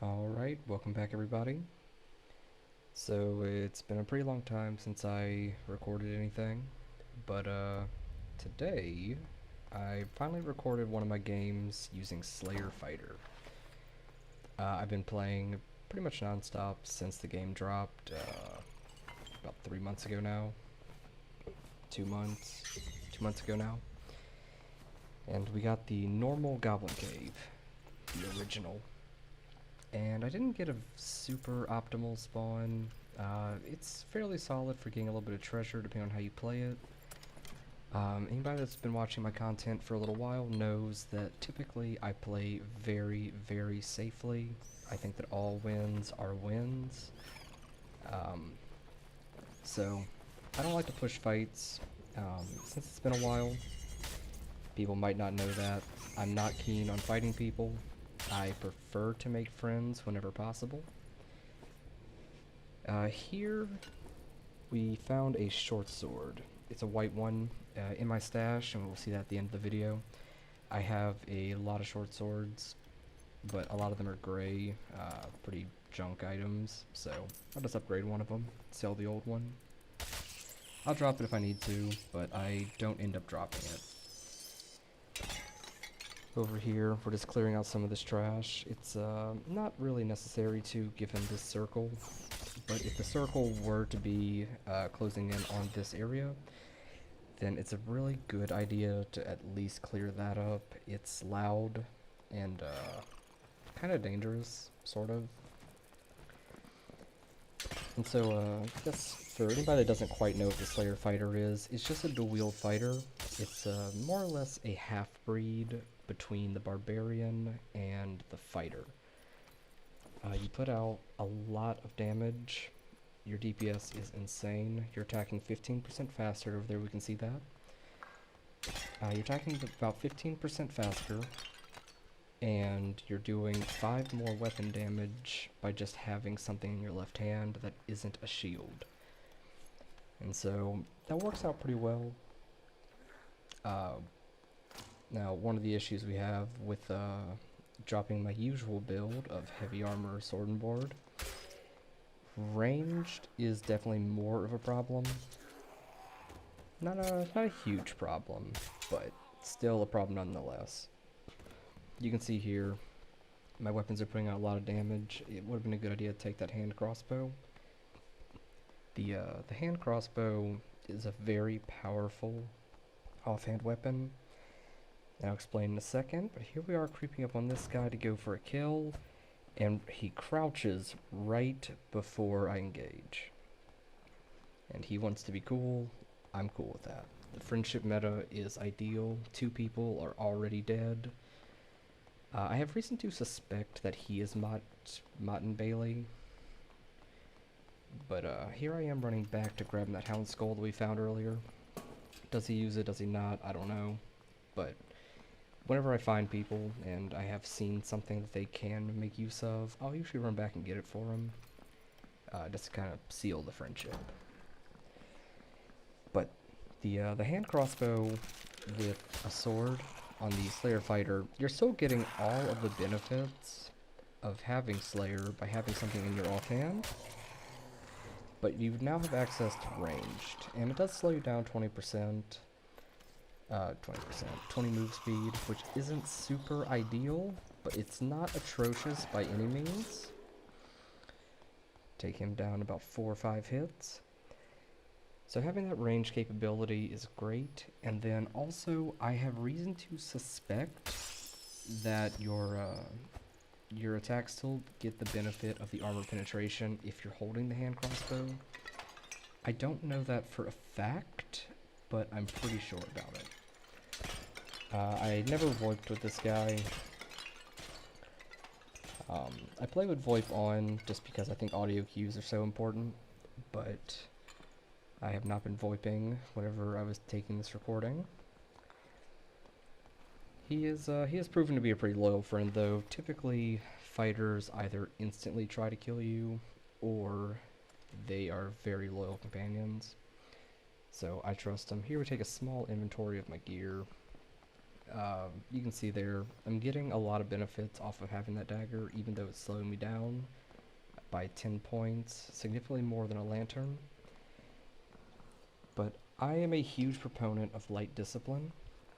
Alright, welcome back everybody. So it's been a pretty long time since I recorded anything, but today I finally recorded one of my games using Slayer Fighter. I've been playing pretty much non-stop since the game dropped about 3 months ago now. 2 months ago now. And we got the normal Goblin Cave, the original. And I didn't get a super optimal spawn. It's fairly solid for getting a little bit of treasure depending on how you play it. Anybody that's been watching my content for a little while knows that typically I play very, very safely. I think that all wins are wins. So I don't like to push fights. Since it's been a while, people might not know that. I'm not keen on fighting people. I prefer to make friends whenever possible. Here we found a short sword. It's a white one in my stash, and we'll see that at the end of the video. I have a lot of short swords, but a lot of them are gray, pretty junk items, so I'll just upgrade one of them, sell the old one. I'll drop it if I need to, but I don't end up dropping it. Over here, we're just clearing out some of this trash. It's not really necessary to give him this circle, but if the circle were to be closing in on this area, then it's a really good idea to at least clear that up. It's loud and kind of dangerous, sort of. And so, I guess for anybody that doesn't quite know what the Slayer Fighter is, it's just a dual-wield fighter. It's more or less a half-breed between the Barbarian and the Fighter. You put out a lot of damage. Your DPS is insane. You're attacking 15% faster. Over there we can see that. You're attacking about 15% faster, and you're doing 5 more weapon damage by just having something in your left hand that isn't a shield. And so that works out pretty well. Now, one of the issues we have with dropping my usual build of heavy armor, sword and board, ranged is definitely more of a problem. Not a huge problem, but still a problem nonetheless. You can see here, my weapons are putting out a lot of damage. It would have been a good idea to take that hand crossbow. The hand crossbow is a very powerful offhand weapon. I'll explain in a second, but here we are creeping up on this guy to go for a kill, and he crouches right before I engage. And he wants to be cool. I'm cool with that. The friendship meta is ideal. 2 people are already dead. I have reason to suspect that he is Motten Bailey. But here I am running back to grab that Hound Skull that we found earlier. Does he use it? Does he not? I don't know. But whenever I find people and I have seen something that they can make use of, I'll usually run back and get it for them. Just to kind of seal the friendship. But the hand crossbow with a sword on the Slayer Fighter, you're still getting all of the benefits of having Slayer by having something in your offhand, but you now have access to ranged, and it does slow you down 20%, 20 move speed, which isn't super ideal, but it's not atrocious by any means. Take him down about 4 or 5 hits. So having that range capability is great, and then also I have reason to suspect that your attacks still get the benefit of the armor penetration if you're holding the hand crossbow. I don't know that for a fact, but I'm pretty sure about it. I never VoIPed with this guy. I play with VoIP on just because I think audio cues are so important, but I have not been VoIPing whenever I was taking this recording. He has proven to be a pretty loyal friend, though. Typically, fighters either instantly try to kill you, or they are very loyal companions. So I trust him. Here we take a small inventory of my gear. You can see there, I'm getting a lot of benefits off of having that dagger, even though it's slowing me down by 10 points, significantly more than a lantern. But I am a huge proponent of light discipline.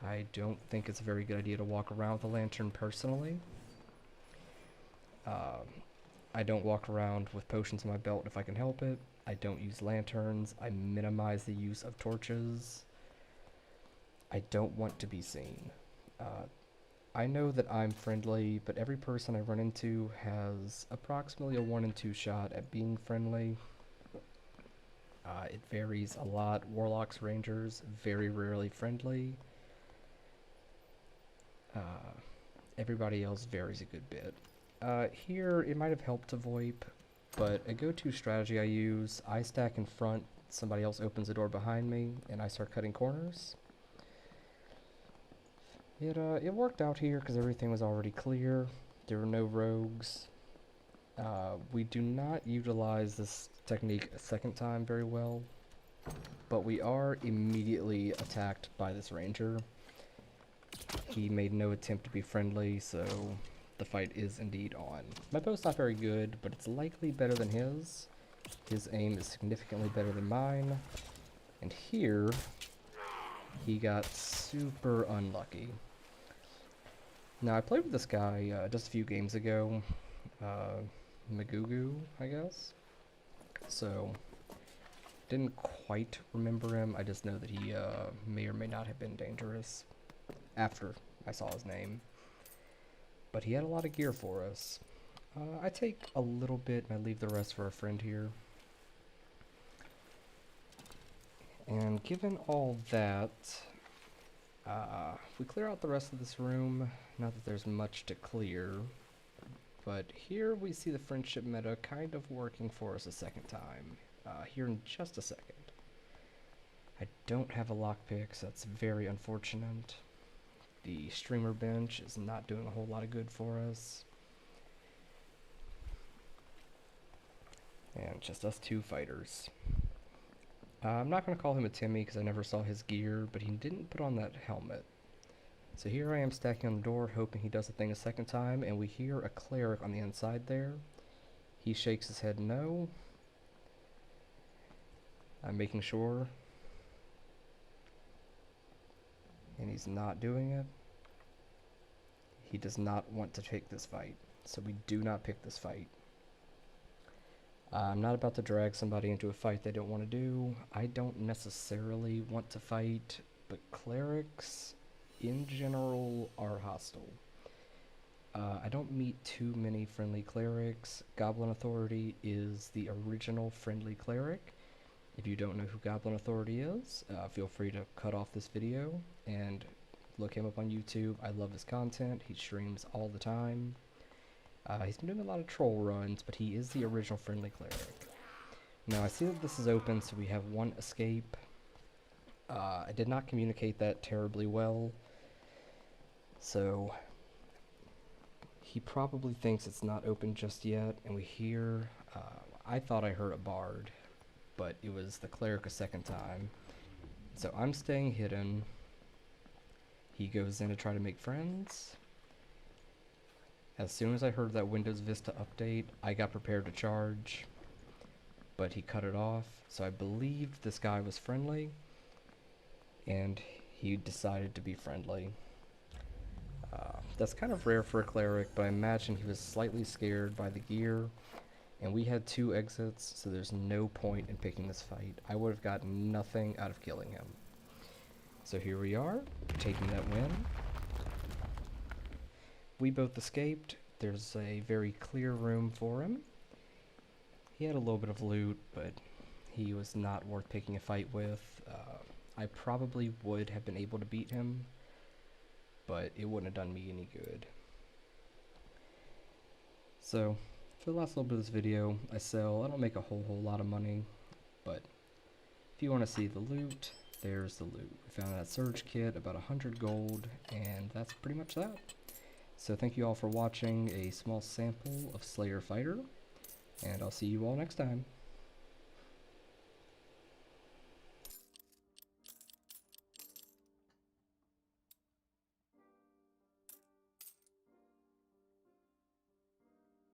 I don't think it's a very good idea to walk around with a lantern personally. I don't walk around with potions in my belt if I can help it. I don't use lanterns. I minimize the use of torches. I don't want to be seen. I know that I'm friendly, but every person I run into has approximately a 1 in 2 shot at being friendly. It varies a lot. Warlocks, Rangers, very rarely friendly. Everybody else varies a good bit. Here, it might have helped to VoIP, but a go-to strategy I use, I stack in front, somebody else opens the door behind me, and I start cutting corners. It worked out here because everything was already clear. There were no rogues. We do not utilize this technique a second time very well, but we are immediately attacked by this ranger. He made no attempt to be friendly, so the fight is indeed on. My bow's not very good, but it's likely better than his. His aim is significantly better than mine. And here, he got super unlucky. Now, I played with this guy just a few games ago. Magugu, I guess. So, didn't quite remember him. I just know that he may or may not have been dangerous after I saw his name. But he had a lot of gear for us. I take a little bit and I leave the rest for a friend here. And given all that, we clear out the rest of this room. Not that there's much to clear, but here we see the friendship meta kind of working for us a second time. Here in just a second. I don't have a lockpick, so that's very unfortunate. The streamer bench is not doing a whole lot of good for us. And just us two fighters. I'm not going to call him a Timmy because I never saw his gear, but he didn't put on that helmet. So here I am stacking on the door, hoping he does the thing a second time, and we hear a cleric on the inside there. He shakes his head no. I'm making sure. And he's not doing it. He does not want to take this fight, so we do not pick this fight. I'm not about to drag somebody into a fight they don't want to do. I don't necessarily want to fight, but clerics in general are hostile. I don't meet too many friendly clerics. Goblin Authority is the original friendly cleric. If you don't know who Goblin Authority is, feel free to cut off this video and look him up on YouTube. I love his content. He streams all the time. He's been doing a lot of troll runs, but he is the original friendly cleric. Now I see that this is open, so we have one escape. I did not communicate that terribly well, so he probably thinks it's not open just yet, and we hear, I thought I heard a bard, but it was the cleric a second time. So I'm staying hidden. He goes in to try to make friends. As soon as I heard that Windows Vista update, I got prepared to charge, but he cut it off, so I believed this guy was friendly, and he decided to be friendly. That's kind of rare for a cleric, but I imagine he was slightly scared by the gear, and we had 2 exits, so there's no point in picking this fight. I would have gotten nothing out of killing him. So here we are, taking that win. We both escaped. There's a very clear room for him. He had a little bit of loot, but he was not worth picking a fight with. I probably would have been able to beat him, but it wouldn't have done me any good. So, for the last little bit of this video, I don't make a whole lot of money, but if you want to see the loot, there's the loot. We found that surge kit, about 100 gold, and that's pretty much that. So thank you all for watching a small sample of Slayer Fighter, and I'll see you all next time.